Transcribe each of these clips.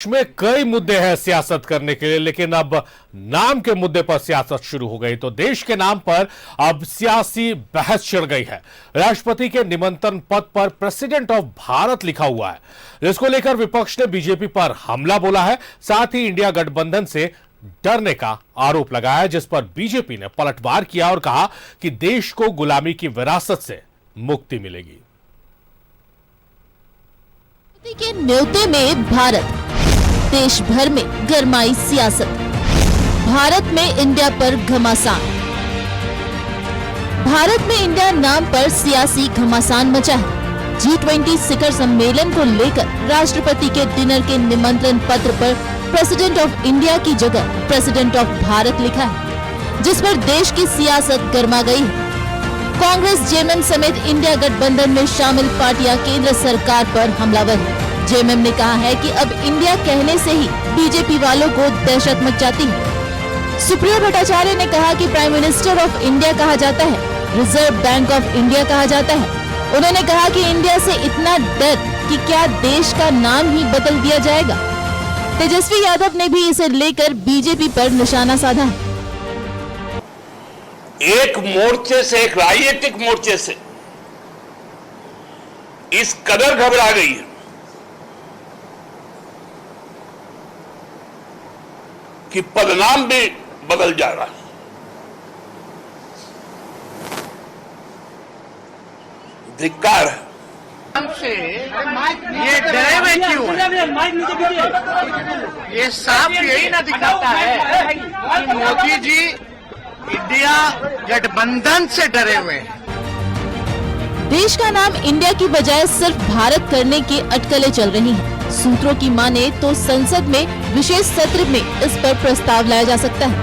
में कई मुद्दे हैं सियासत करने के लिए, लेकिन अब नाम के मुद्दे पर सियासत शुरू हो गई तो देश के नाम पर अब सियासी बहस छिड़ गई है। राष्ट्रपति के निमंत्रण पद पर प्रेसिडेंट ऑफ भारत लिखा हुआ है, जिसको लेकर विपक्ष ने बीजेपी पर हमला बोला है। साथ ही इंडिया गठबंधन से डरने का आरोप लगाया, जिस पर बीजेपी ने पलटवार किया और कहा कि देश को गुलामी की विरासत से मुक्ति मिलेगी। के न्योते में भारत, देश भर में गरमाई सियासत, भारत में इंडिया पर घमासान। भारत में इंडिया नाम पर सियासी घमासान मचा है। G20 शिखर सम्मेलन को लेकर राष्ट्रपति के डिनर के निमंत्रण पत्र पर प्रेसिडेंट ऑफ इंडिया की जगह प्रेसिडेंट ऑफ भारत लिखा है, जिस पर देश की सियासत गर्मा गई है। कांग्रेस, जेएमएम समेत इंडिया गठबंधन में शामिल पार्टियां केंद्र सरकार पर हमलावर हैं। जेएमएम ने कहा है कि अब इंडिया कहने से ही बीजेपी वालों को दहशत मच जाती है। सुप्रियो भट्टाचार्य ने कहा कि प्राइम मिनिस्टर ऑफ इंडिया कहा जाता है, रिजर्व बैंक ऑफ इंडिया कहा जाता है। उन्होंने कहा कि इंडिया से इतना डर कि क्या देश का नाम ही बदल दिया जाएगा। तेजस्वी यादव ने भी इसे लेकर बीजेपी पर निशाना साधा है। एक मोर्चे से, एक राजनीतिक मोर्चे से इस कदर घबरा गई है कि पदनाम भी बदल जा रहा है। धिक्कार है। ये डरे हुए क्यों है? ये साफ यही ना दिखाता है कि मोदी जी इंडिया गठबंधन से डरे हुए हैं। देश का नाम इंडिया की बजाय सिर्फ भारत करने की अटकलें चल रही हैं। सूत्रों की माने तो संसद में विशेष सत्र में इस पर प्रस्ताव लाया जा सकता है,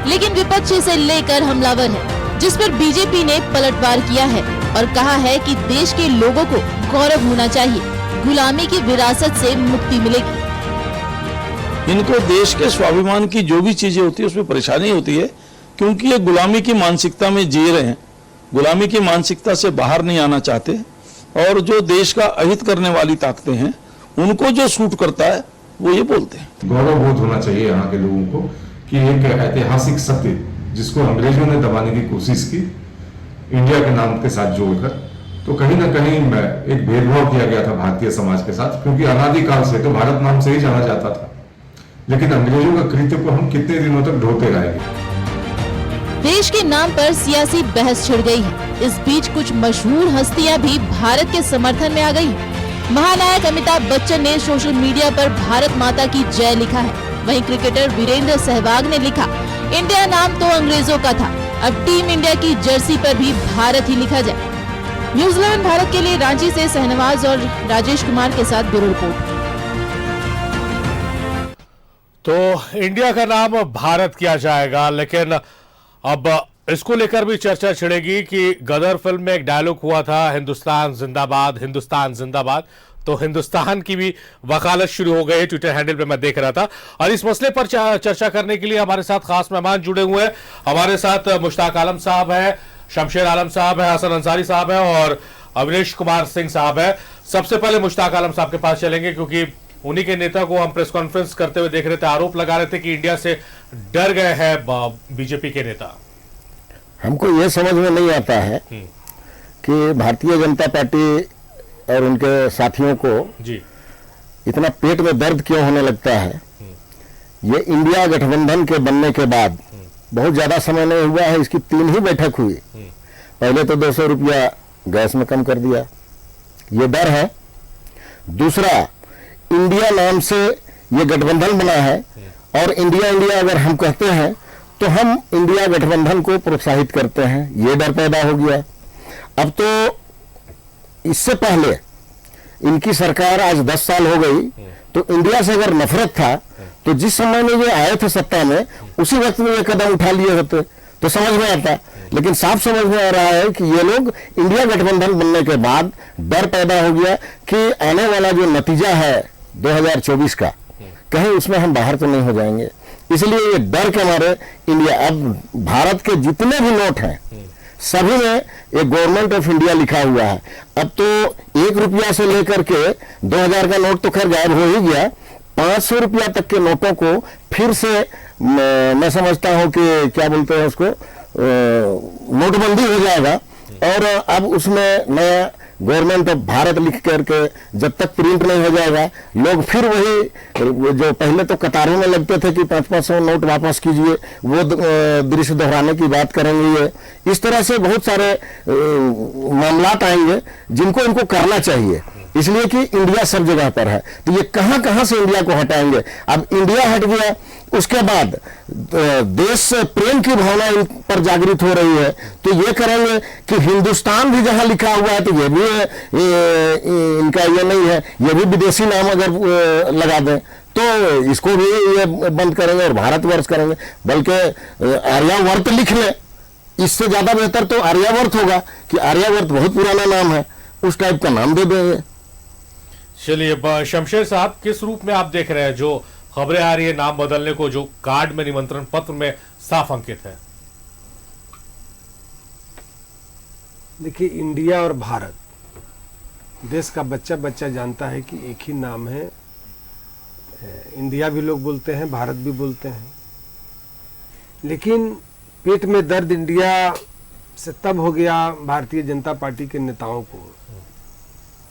लेकिन विपक्ष इसे लेकर हमलावर है, जिस पर बीजेपी ने पलटवार किया है और कहा है कि देश के लोगों को गौरव होना चाहिए, गुलामी की विरासत से मुक्ति मिलेगी। इनको देश के स्वाभिमान की जो भी चीजें होती है उसमें परेशानी होती है, क्योंकि ये गुलामी की मानसिकता में जी रहे हैं, गुलामी की मानसिकता से बाहर नहीं आना चाहते। और जो देश का अहित करने वाली ताकतें हैं, उनको जो सूट करता है वो ये बोलते हैं। गौरव बोध होना चाहिए यहाँ के लोगों को कि एक ऐतिहासिक सत्य जिसको अंग्रेजों ने दबाने की कोशिश की इंडिया के नाम के साथ जोड़कर, तो कहीं ना कहीं एक भेदभाव किया गया था भारतीय समाज के साथ, क्योंकि अनादिकाल से तो भारत नाम से ही जाना जाता था। लेकिन अंग्रेजों का कृत्य को हम कितने दिनों तक ढोते रहेंगे। देश के नाम पर सियासी बहस छिड़ गई है। इस बीच कुछ मशहूर हस्तियां भी भारत के समर्थन में आ गई हैं। महानायक अमिताभ बच्चन ने सोशल मीडिया पर भारत माता की जय लिखा है। वहीं क्रिकेटर वीरेंद्र सहवाग ने लिखा, इंडिया नाम तो अंग्रेजों का था, अब टीम इंडिया की जर्सी पर भी भारत ही लिखा जाए। न्यूज़ 11 भारत के लिए रांची से सहनवाज और राजेश कुमार के साथ ब्यूरो रिपोर्ट। तो इंडिया का नाम भारत किया जाएगा, लेकिन अब इसको लेकर भी चर्चा छिड़ेगी कि गदर फिल्म में एक डायलॉग हुआ था, हिंदुस्तान जिंदाबाद, हिंदुस्तान जिंदाबाद। तो हिंदुस्तान की भी वकालत शुरू हो गई है, ट्विटर हैंडल पे मैं देख रहा था। और इस मसले पर चर्चा करने के लिए हमारे साथ खास मेहमान जुड़े हुए हैं। हमारे साथ मुश्ताक आलम साहब है, शमशेर आलम साहब है, हसन अंसारी साहब है और अविनेश कुमार सिंह साहब है। सबसे पहले मुश्ताक आलम साहब के पास चलेंगे, क्योंकि उन्हीं के नेता को हम प्रेस कॉन्फ्रेंस करते हुए देख रहे थे, आरोप लगा रहे थे कि इंडिया से डर गए हैं बीजेपी के नेता। हमको ये समझ में नहीं आता है कि भारतीय जनता पार्टी और उनके साथियों को जी इतना पेट में दर्द क्यों होने लगता है। ये इंडिया गठबंधन के बनने के बाद बहुत ज्यादा समय नहीं हुआ है, इसकी 3 ही बैठक हुई। पहले तो 200 रुपया गैस में कम कर दिया, ये डर है। दूसरा, इंडिया नाम से ये गठबंधन बना है और इंडिया इंडिया अगर हम कहते हैं तो हम इंडिया गठबंधन को प्रोत्साहित करते हैं, ये डर पैदा हो गया। अब तो इससे पहले इनकी सरकार आज 10 साल हो गई, तो इंडिया से अगर नफरत था तो जिस समय में ये आए थे सत्ता में, उसी वक्त में ये कदम उठा लिए होते तो समझ में आता। लेकिन साफ समझ में आ रहा है कि ये लोग इंडिया गठबंधन बनने के बाद डर पैदा हो गया कि आने वाला जो नतीजा है 2024 का, कहीं उसमें हम बाहर तो नहीं हो जाएंगे। इसलिए ये डर के मारे इंडिया, अब भारत के जितने भी नोट हैं सभी में एक गवर्नमेंट ऑफ इंडिया लिखा हुआ है। अब तो 1 रुपया से लेकर के 2000 का नोट तो खैर गायब हो ही गया, 500 रुपया तक के नोटों को फिर से मैं समझता हूं कि क्या बोलते हैं उसको, नोटबंदी हो जाएगा। और अब उसमें नया गवर्नमेंट ऑफ भारत लिख करके जब तक प्रिंट नहीं हो जाएगा, लोग फिर वही जो पहले तो कतारों में लगते थे कि 500 नोट वापस कीजिए, वो दृश्य दोहराने की बात करेंगे। ये इस तरह से बहुत सारे मामलात आएंगे जिनको इनको करना चाहिए, इसलिए कि इंडिया सब जगह पर है। तो ये कहां कहां से इंडिया को हटाएंगे। अब इंडिया हट गया, उसके बाद देश से प्रेम की भावना इन पर जागृत हो रही है, तो ये करेंगे कि हिंदुस्तान भी जहां लिखा हुआ है तो ये भी इनका ये नहीं है, ये भी विदेशी नाम अगर लगा दें तो इसको भी ये बंद करेंगे और भारतवर्ष करेंगे। बल्कि आर्यावर्त लिख लें, इससे ज्यादा बेहतर तो आर्यावर्त होगा कि आर्यावर्त बहुत पुराना नाम है, उस टाइप का नाम दे देंगे। चलिए शमशेर साहब, किस रूप में आप देख रहे हैं जो खबरें आ रही है नाम बदलने को, जो कार्ड में निमंत्रण पत्र में साफ अंकित है? देखिए, इंडिया और भारत, देश का बच्चा बच्चा जानता है कि एक ही नाम है। इंडिया भी लोग बोलते हैं, भारत भी बोलते हैं, लेकिन पेट में दर्द इंडिया से तब हो गया भारतीय जनता पार्टी के नेताओं को,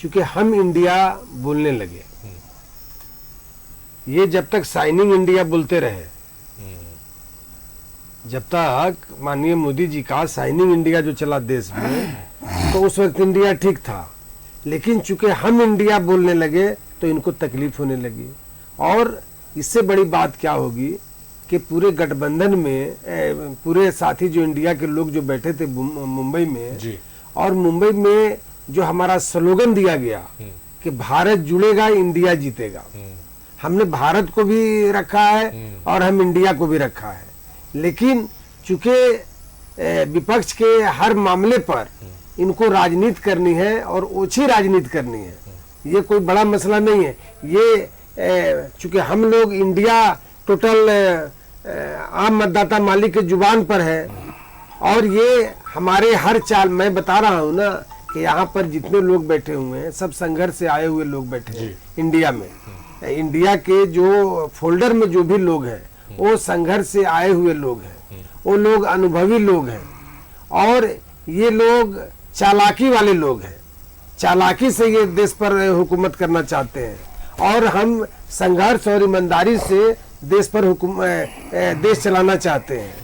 क्योंकि हम इंडिया बोलने लगे। ये जब तक साइनिंग इंडिया बोलते रहे, जब तक माननीय मोदी जी का साइनिंग इंडिया जो चला देश में, तो उस वक्त इंडिया ठीक था। लेकिन चूंकि हम इंडिया बोलने लगे तो इनको तकलीफ होने लगी। और इससे बड़ी बात क्या होगी कि पूरे गठबंधन में पूरे साथी जो इंडिया के लोग जो बैठे थे मुंबई में जी। और मुंबई में जो हमारा स्लोगन दिया गया कि भारत जुड़ेगा इंडिया जीतेगा, हमने भारत को भी रखा है और हम इंडिया को भी रखा है। लेकिन चूंकि विपक्ष के हर मामले पर इनको राजनीति करनी है और ओछी राजनीति करनी है, ये कोई बड़ा मसला नहीं है। ये चूंकि हम लोग इंडिया टोटल आम मतदाता मालिक के जुबान पर है, और ये हमारे हर चाल, मैं बता रहा हूँ ना कि यहाँ पर जितने लोग बैठे हुए हैं सब संघर्ष से आए हुए लोग बैठे हैं इंडिया में। इंडिया के जो फोल्डर में जो भी लोग हैं वो संघर्ष से आए हुए लोग हैं, वो लोग अनुभवी लोग हैं, और ये लोग चालाकी वाले लोग हैं। चालाकी से ये देश पर हुकूमत करना चाहते हैं, और हम संघर्ष और ईमानदारी से देश पर देश चलाना चाहते हैं।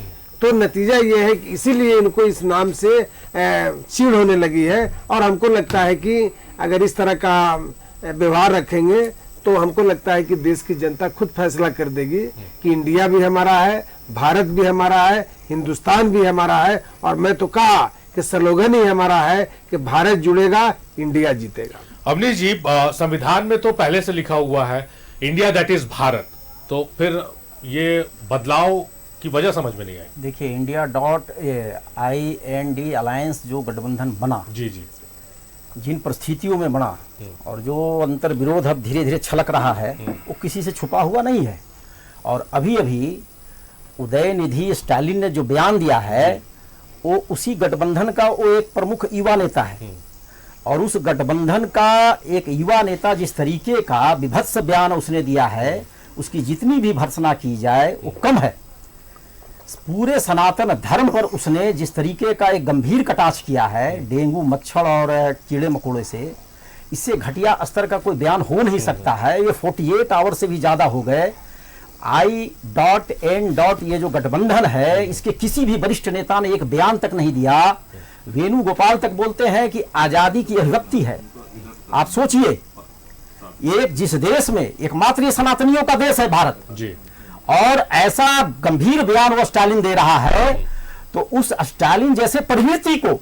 तो नतीजा ये है कि इसीलिए इनको इस नाम से चीड़ होने लगी है। और हमको लगता है कि अगर इस तरह का व्यवहार रखेंगे तो हमको लगता है कि देश की जनता खुद फैसला कर देगी कि इंडिया भी हमारा है, भारत भी हमारा है, हिंदुस्तान भी हमारा है। और मैं तो कहा कि स्लोगन ही हमारा है कि भारत जुड़ेगा इंडिया जीतेगा। अवनीश जी, संविधान में तो पहले से लिखा हुआ है इंडिया दैट इज भारत, तो फिर ये बदलाव की वजह समझ में नहीं आई। देखिए, India.IND अलायंस जो गठबंधन बना, जी जी, जिन परिस्थितियों में बना और जो अंतर विरोध अब धीरे धीरे छलक रहा है, वो किसी से छुपा हुआ नहीं है। और अभी अभी उदयनिधि स्टालिन ने जो बयान दिया है वो उसी गठबंधन का वो एक प्रमुख युवा नेता है, और उस गठबंधन का एक युवा नेता जिस तरीके का विभत्स बयान उसने दिया है, उसकी जितनी भी भर्त्सना की जाए वो कम है। पूरे सनातन धर्म पर उसने जिस तरीके का एक गंभीर कटाक्ष किया है डेंगू, मच्छर और कीड़े मकोड़े से, इससे घटिया स्तर का कोई बयान हो नहीं सकता है। ये 48 आवर से भी ज्यादा हो गए। I.N. ये जो गठबंधन है, इसके किसी भी वरिष्ठ नेता ने एक बयान तक नहीं दिया। वेणुगोपाल तक बोलते हैं कि आजादी की अभिव्यक्ति है। आप सोचिए, ये जिस देश में एकमात्र ये सनातनियों का देश है भारत जी, और ऐसा गंभीर बयान वो स्टालिन दे रहा है, तो उस स्टालिन जैसे प्रवृत्ति को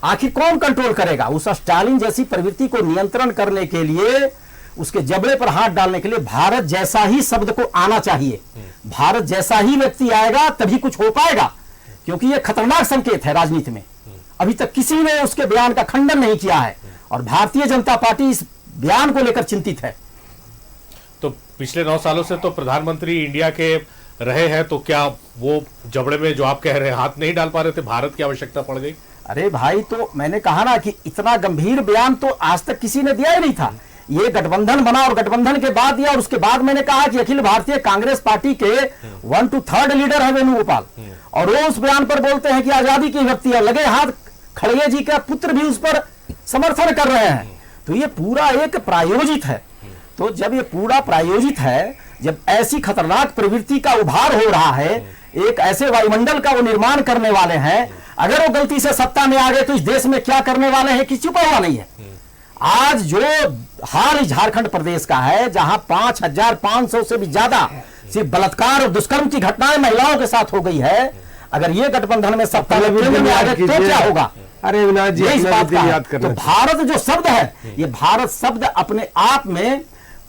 आखिर कौन कंट्रोल करेगा? उस स्टालिन जैसी प्रवृत्ति को नियंत्रण करने के लिए, उसके जबड़े पर हाथ डालने के लिए भारत जैसा ही शब्द को आना चाहिए। भारत जैसा ही व्यक्ति आएगा तभी कुछ हो पाएगा, क्योंकि यह खतरनाक संकेत है राजनीति में। अभी तक किसी ने उसके बयान का खंडन नहीं किया है, और भारतीय जनता पार्टी इस बयान को लेकर चिंतित है। तो पिछले 9 सालों से तो प्रधानमंत्री इंडिया के रहे हैं, तो क्या वो जबड़े में जो आप कह रहे हैं हाथ नहीं डाल पा रहे थे? भारत की आवश्यकता पड़ गई? अरे भाई, तो मैंने कहा ना कि इतना गंभीर बयान तो आज तक किसी ने दिया ही नहीं था। ये गठबंधन बना और गठबंधन के बाद दिया, और उसके बाद मैंने कहा कि अखिल भारतीय कांग्रेस पार्टी के 1 to 3rd लीडर है वेणुगोपाल, और वो उस बयान पर बोलते हैं कि आजादी की व्यक्ति है। लगे हाथ खड़गे जी का पुत्र भी उस पर समर्थन कर रहे हैं। तो ये पूरा एक प्रायोजित है। तो जब ये पूरा प्रायोजित है, जब ऐसी खतरनाक प्रवृत्ति का उभार हो रहा है, एक ऐसे वायुमंडल का वो निर्माण करने वाले हैं, अगर वो गलती से सत्ता में आ गए तो इस देश में क्या करने वाले हैं किसी छुपा हुआ नहीं है। आज जो हाल झारखंड प्रदेश का है, जहां 5,500 से भी ज्यादा सिर्फ बलात्कार और दुष्कर्म की घटनाएं महिलाओं के साथ हो गई है, अगर ये गठबंधन में सत्ता में आ गए तो क्या होगा? अरे विनाश जी, इस बात का याद करना। तो भारत जो शब्द है, ये भारत शब्द अपने आप में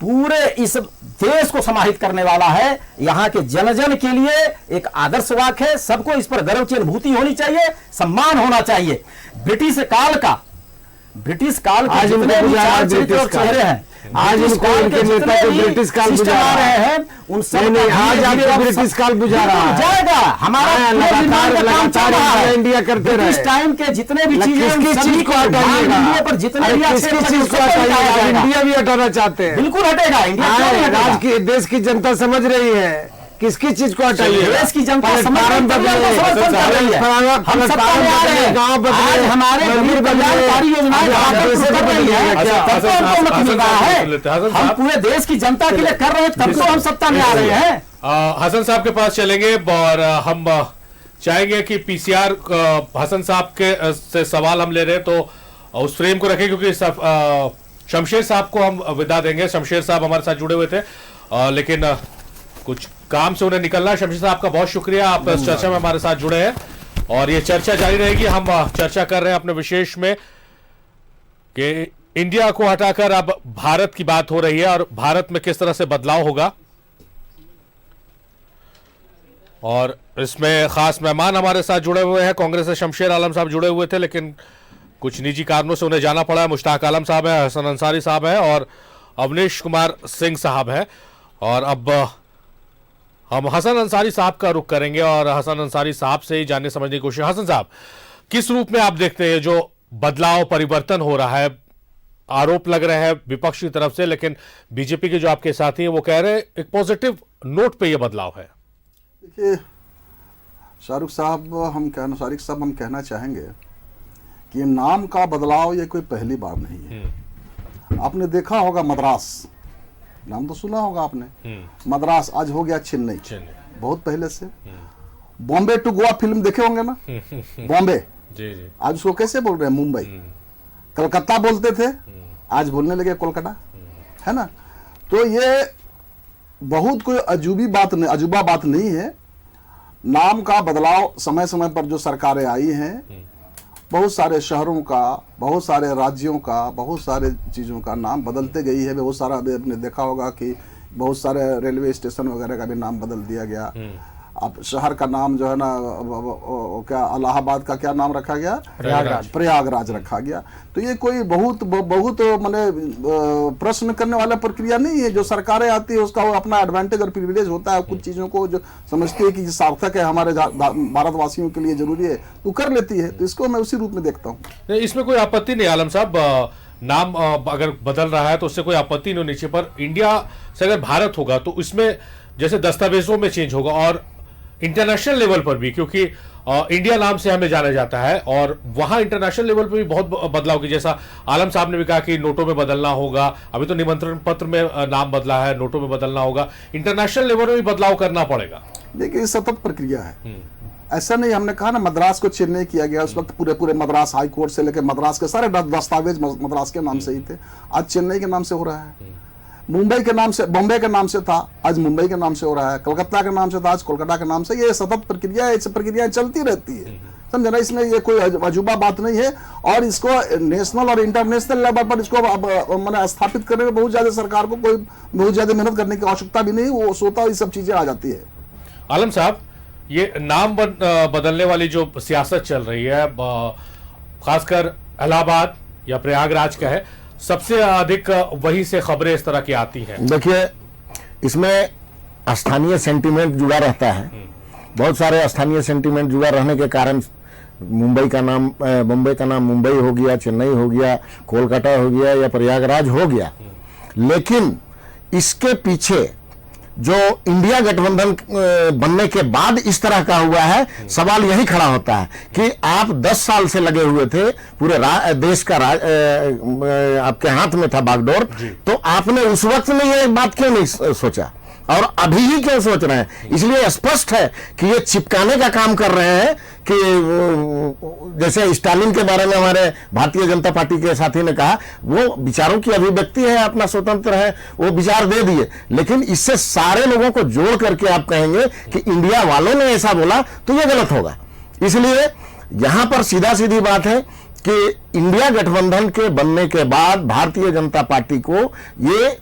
पूरे इस देश को समाहित करने वाला है। यहाँ के जन जन के लिए एक आदर्श वाक्य है। सबको इस पर गर्व की अनुभूति होनी चाहिए, सम्मान होना चाहिए। ब्रिटिश काल के जितने भी चार चरित्र और चेहरे हैं, आज इनको उनके नेता को ब्रिटिश काल बुझा रहे हैं। उन सब नहीं, आज आपको ब्रिटिश काल बुझा रहा है। जाएगा हमारा लगातार इंडिया करते रहे। इस टाइम के जितने भी चीजें, किस चीज को हटाइएगा पर जितने भी चीज को हटाइएगा? इंडिया भी हटाना चाहते हैं। बिल्कुल हटेगा इंडिया। आज की देश की जनता समझ रही है किसकी चीज को हटाइए। देश की जनता समझ रही है। हम सत्ता में आ रहे हैं, गाँव आज हमारे गरीब कल्याणकारी योजनाएं कर रही है, तब तो हमको मत मिल रहा है। हम पूरे देश की जनता के लिए कर रहे हैं, तब तो हम सत्ता में आ रहे हैं। हसन साहब के पास चलेंगे और हम चाहेंगे कि पीसीआर हसन साहब के से सवाल हम ले रहे हैं तो उस फ्रेम को रखें, क्योंकि शमशेर साहब को हम विदा देंगे। शमशेर साहब हमारे साथ जुड़े हुए थे, लेकिन कुछ काम से उन्हें निकलना है। शमशेर साहब का बहुत शुक्रिया, आप इस चर्चा में हमारे साथ जुड़े हैं और ये चर्चा जारी रहेगी। हम चर्चा कर रहे हैं अपने विशेष में कि इंडिया को हटाकर अब भारत की बात हो रही है और भारत में किस तरह से बदलाव होगा, और इसमें खास मेहमान हमारे साथ जुड़े हुए हैं। कांग्रेस से शमशेर आलम साहब जुड़े हुए थे, लेकिन कुछ निजी कारणों से उन्हें जाना पड़ा है। मुश्ताक आलम साहब है, हसन अंसारी साहब है और अवनीश कुमार सिंह साहब है। और अब हम हसन अंसारी साहब का रुख करेंगे और हसन अंसारी साहब से ही जानने समझने की कोशिश। हसन साहब, किस रूप में आप देखते हैं जो बदलाव परिवर्तन हो रहा है? आरोप लग रहे हैं विपक्ष की तरफ से, लेकिन बीजेपी के जो आपके साथी हैं वो कह रहे हैं एक पॉजिटिव नोट पे ये बदलाव है। देखिए शाहरुख साहब, हम कहना चाहेंगे कि नाम का बदलाव ये कोई पहली बार नहीं है। आपने देखा होगा मद्रास, नाम तो सुना होगा आपने। मद्रास आज हो गया चेन्नई, बहुत पहले से। बॉम्बे टू गोवा फिल्म देखे होंगे ना, बॉम्बे आज उसको कैसे बोल रहे हैं? मुंबई। कलकत्ता बोलते थे, आज बोलने लगे कोलकाता, है ना। तो ये बहुत कोई अजूबा बात नहीं है। नाम का बदलाव समय समय पर जो सरकारें आई हैं, बहुत सारे शहरों का, बहुत सारे राज्यों का, बहुत सारे चीज़ों का नाम बदलते गई है। बहुत सारा आपने देखा होगा कि बहुत सारे रेलवे स्टेशन वगैरह का भी नाम बदल दिया गया। अब शहर का नाम जो है ना, क्या इलाहाबाद का क्या नाम रखा गया? प्रयागराज रखा गया। तो ये कोई बहुत माने प्रश्न करने वाला प्रक्रिया नहीं है। जो सरकारें आती है उसका वो अपना एडवांटेज और प्रिविलेज होता है। कुछ चीज़ों को जो समझती है कि सार्थक है, हमारे भारतवासियों के लिए जरूरी है, तो कर लेती है। तो इसको मैं उसी रूप में देखता हूँ। इसमें कोई आपत्ति नहीं आलम साहब, नाम अगर बदल रहा है तो उससे कोई आपत्ति नहीं होनी चाहिए। पर इंडिया से अगर भारत होगा तो इसमें जैसे दस्तावेजों में चेंज होगा और इंटरनेशनल लेवल पर भी, क्योंकि इंडिया नाम से हमें जाना जाता है और वहां इंटरनेशनल लेवल पर भी बहुत बदलाव की, जैसा आलम साहब ने भी कहा कि नोटों में बदलना होगा। अभी तो निमंत्रण पत्र में नाम बदला है, नोटों में बदलना होगा, इंटरनेशनल लेवल में भी बदलाव करना पड़ेगा। देखिए सतत प्रक्रिया है, ऐसा नहीं। हमने कहा ना मद्रास को चेन्नई किया गया, उस वक्त पूरे मद्रास हाई कोर्ट से लेकर मद्रास के सारे दस्तावेज मद्रास के नाम से ही थे। आज चेन्नई के नाम से हो रहा है। मुंबई के नाम से, बॉम्बे के नाम से था, आज मुंबई के नाम से हो रहा है। कलकत्ता के नाम से था, आज कोलकाता के नाम से। ये सतत प्रक्रिया है, ऐसी प्रक्रियाएं चलती रहती है, समझे ना। इसमें ये कोई अजूबा बात नहीं है। और इसको नेशनल और इंटरनेशनल लेवल पर इसको मैंने स्थापित करने में बहुत ज्यादा सरकार को कोई बहुत ज्यादा मेहनत करने की आवश्यकता भी नहीं। वो सोता ये सब चीजें आ जाती है। आलम साहब, ये नाम बदलने वाली जो सियासत चल रही है, खासकर इलाहाबाद या प्रयागराज का है, सबसे अधिक वहीं से खबरें इस तरह की आती हैं। देखिए, इसमें स्थानीय सेंटीमेंट जुड़ा रहता है। बहुत सारे स्थानीय सेंटीमेंट जुड़ा रहने के कारण मुंबई का नाम मुंबई हो गया, चेन्नई हो गया, कोलकाता हो गया या प्रयागराज हो गया। लेकिन इसके पीछे जो इंडिया गठबंधन बनने के बाद इस तरह का हुआ है, सवाल यही खड़ा होता है कि आप 10 साल से लगे हुए थे, पूरे देश का आपके हाथ में था बागडोर, तो आपने उस वक्त में ये बात क्यों नहीं सोचा और अभी ही क्यों सोच रहे हैं? इसलिए स्पष्ट है कि ये चिपकाने का काम कर रहे हैं कि जैसे स्टालिन के बारे में हमारे भारतीय जनता पार्टी के साथी ने कहा, वो विचारों की अभिव्यक्ति है, अपना स्वतंत्र है, वो विचार दे दिए, लेकिन इससे सारे लोगों को जोड़ करके आप कहेंगे कि इंडिया वालों ने ऐसा बोला तो ये गलत होगा। इसलिए यहां पर सीधा सीधी बात है कि इंडिया गठबंधन के बनने के बाद भारतीय जनता पार्टी को ये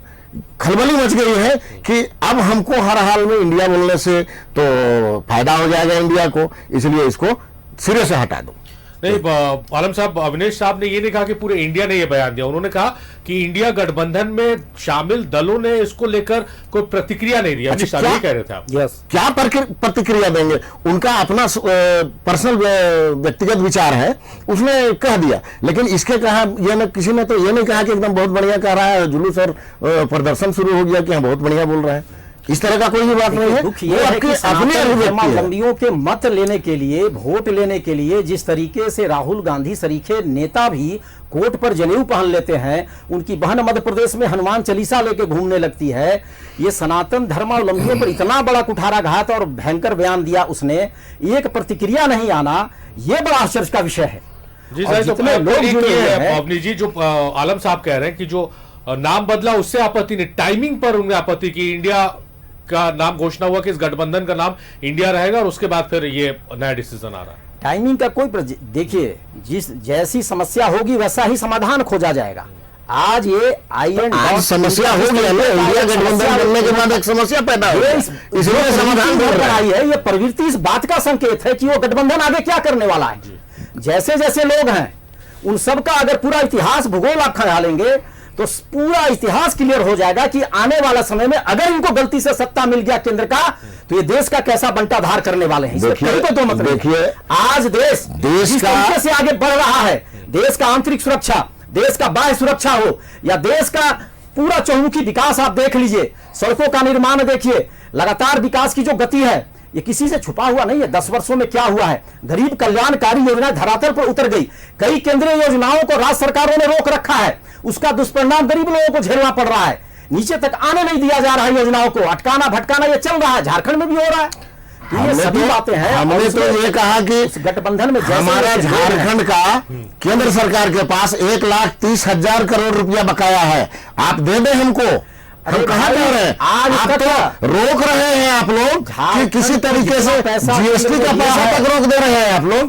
खलबली मच गई है कि अब हमको हर हाल में इंडिया बोलने से तो फायदा हो जाएगा इंडिया को, इसलिए इसको सिरे से हटा दो। नहीं, आलम साहब, अविनेश साहब ने ये नहीं कहा कि पूरे इंडिया ने ये बयान दिया, उन्होंने कहा कि इंडिया गठबंधन में शामिल दलों ने इसको लेकर कोई प्रतिक्रिया नहीं दी। अच्छा, क्या कह रहे थे आप? क्या प्रतिक्रिया देंगे? उनका अपना पर्सनल व्यक्तिगत विचार है, उसने कह दिया, लेकिन इसके कहा किसी ने तो ये नहीं कहा कि एकदम बहुत बढ़िया कह रहा है, जुलूस और प्रदर्शन शुरू हो गया कि हम बहुत बढ़िया बोल रहे हैं, इस तरह का कोई भी बात नहीं है। दुख ये है कि धर्मावलंबियों के मत लेने के लिए, वोट लेने के लिए जिस तरीके से राहुल गांधी सरीखे नेता भी कोट पर जनेऊ पहन लेते हैं, उनकी बहन मध्य प्रदेश में हनुमान चालीसा लेके घूमने लगती है, ये सनातन धर्मावलंबियों पर इतना बड़ा कुठाराघात और भयंकर बयान दिया उसने, एक प्रतिक्रिया नहीं आना, ये बड़ा आश्चर्य का विषय है। जी सर, जितने लोग जुड़े हैं, अवनी जी, जो आलम साहब कह रहे हैं कि जो नाम बदला उससे आपत्ति नहीं, टाइमिंग पर उन्हें आपत्ति की, इंडिया का नाम घोषणा हुआ कि इस गठबंधन का नाम इंडिया रहेगा और उसके बाद फिर ये नया डिसीजन आ रहा है। टाइमिंग का कोई देखिए, जिस जैसी समस्या होगी वैसा ही समाधान खोजा जाएगा। आज ये आज समस्या हो गया ना, इंडिया गठबंधन बनने के बाद एक समस्या पैदा हुई, इसलिए समाधान कर आई है। ये प्रवृत्ति इस बात का संकेत है कि वो गठबंधन आगे क्या करने वाला है। जैसे जैसे लोग हैं उन सबका अगर पूरा इतिहास भूगोल आप खंगा लेंगे तो पूरा इतिहास क्लियर हो जाएगा कि आने वाला समय में अगर इनको गलती से सत्ता मिल गया केंद्र का, तो ये देश का कैसा बंटाधार करने वाले हैं। तो मत देखिए, आज देश का से आगे बढ़ रहा है, देश का आंतरिक सुरक्षा, देश का बाह्य सुरक्षा हो या देश का पूरा चहुमुखी विकास आप देख लीजिए, सड़कों का निर्माण देखिए, लगातार विकास की जो गति है, ये किसी से छुपा हुआ नहीं है। 10 वर्षों में क्या हुआ है, गरीब कल्याणकारी योजना धरातल पर उतर गई, कई केंद्रीय योजनाओं को राज्य सरकारों ने रोक रखा है, उसका दुष्परिणाम गरीब लोगों को झेलना पड़ रहा है, नीचे तक आने नहीं दिया जा रहा है, योजनाओं को अटकाना भटकाना ये चल रहा है, झारखंड में भी हो रहा है। ये सभी बातें हैं। हमने तो ये कहा कि गठबंधन में हमारा झारखंड का केंद्र सरकार के पास 1,30,000 करोड़ रुपया बकाया है, आप दे दें हमको। हम कहाँ जा रहे हैं? आप तो रोक रहे हैं आप लोग कि किसी तरीके से जीएसटी का पैसा तक रोक दे रहे हैं आप लोग।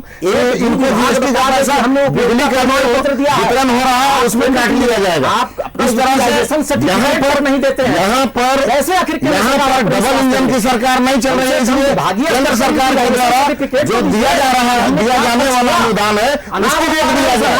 इनको जीएसटी का पैसा बिजली का वितरण हो रहा है उसमें काट लिया जाएगा। इस तरह से यहाँ पर नहीं देते हैं, यहाँ पर डबल इंजन की सरकार नहीं चल रही है, इसलिए केंद्र सरकार के द्वारा जो दिया जा रहा है, दिया जाने वाला अनुदान है उसको रोक दिया जाए।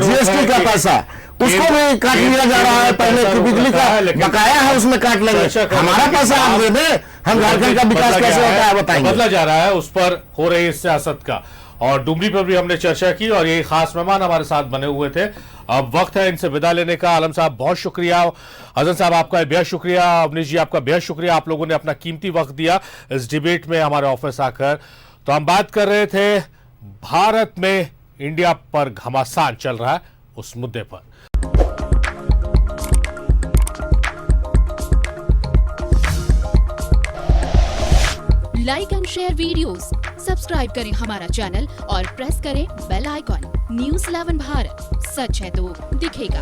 जीएसटी का पैसा उसको भी काट लिया जा रहा है, पहले की बिजली का बकाया है उसमें काट लेंगे, हमारा पैसा आप दे दें, हम झारखंड का विकास कैसे होता है बताएंगे। बदला जा रहा है उस पर हो रही सियासत का, और डुमरी पर भी हमने चर्चा की और ये खास मेहमान हमारे साथ बने हुए थे। अब वक्त है इनसे विदा लेने का। आलम साहब बहुत शुक्रिया, हसन साहब आपका बेहद शुक्रिया, अवनीश जी आपका बेहद शुक्रिया, आप लोगों ने अपना कीमती वक्त दिया इस डिबेट में हमारे ऑफिस आकर। तो हम बात कर रहे थे भारत में इंडिया पर घमासान चल रहा है उस मुद्दे पर। Like and share videos, subscribe करें हमारा चैनल और प्रेस करें बेल आइकॉन। न्यूज़ 11 भारत, सच है तो दिखेगा।